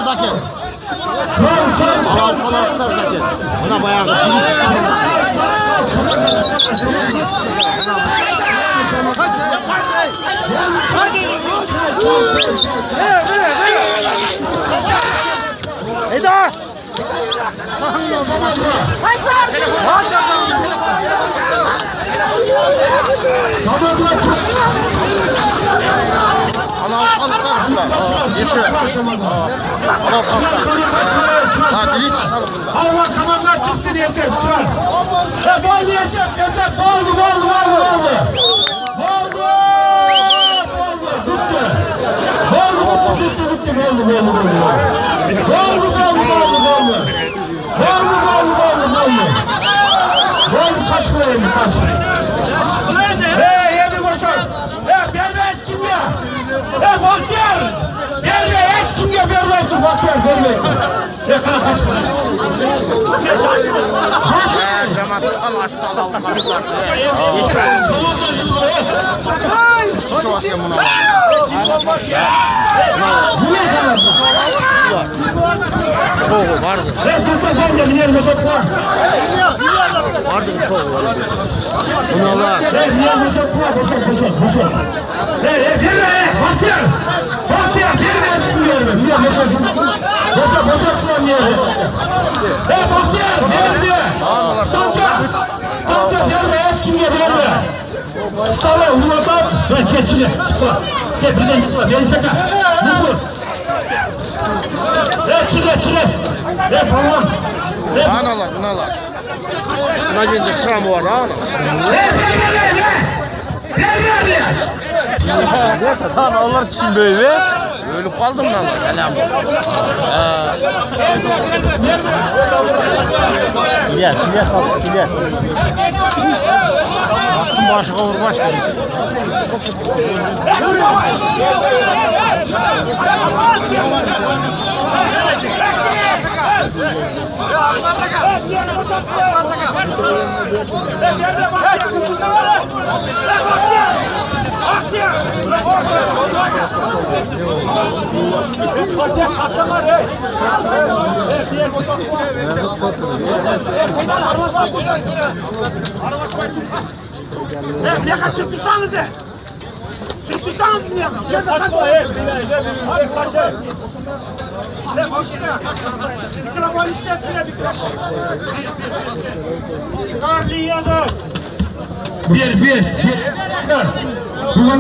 Alavkalardaki. Alavkalardaki. Buna bayağı bir sanırlar. Eda! Alavkalıklar yeşil. Alavkalıklar. Ha dili çısalım bunda. Allah kamanlar çıksın yesem çıkar. Ya bol yesem boldu. Boldu kaç koyayım kaç. Yedi boşan. Verme hiç kim ya. Bahtiyar. Verme hiç kim ya verme. Bahtiyar verme. Kana kaç koyayım. Cemaat talaştı alavkalıklar. Yeşil. Çok atayım buna. Çoğu vardı. Vardı çoğu vardı. Bunalar. Mustafa Ulu'dan ben keçine çıkma. Birden çıkma. Beni saka. Vur. Çile. Tamam. Analar. Buna gelince sıra mı var ana? Lan onlar kim böyle? Ölüp kaldım lan. Selam. İlyas al. Baktım başı kavurmaş gibi. Ne kaçın tutsanız de. Tutsanız mı ya? Bir. Bunlar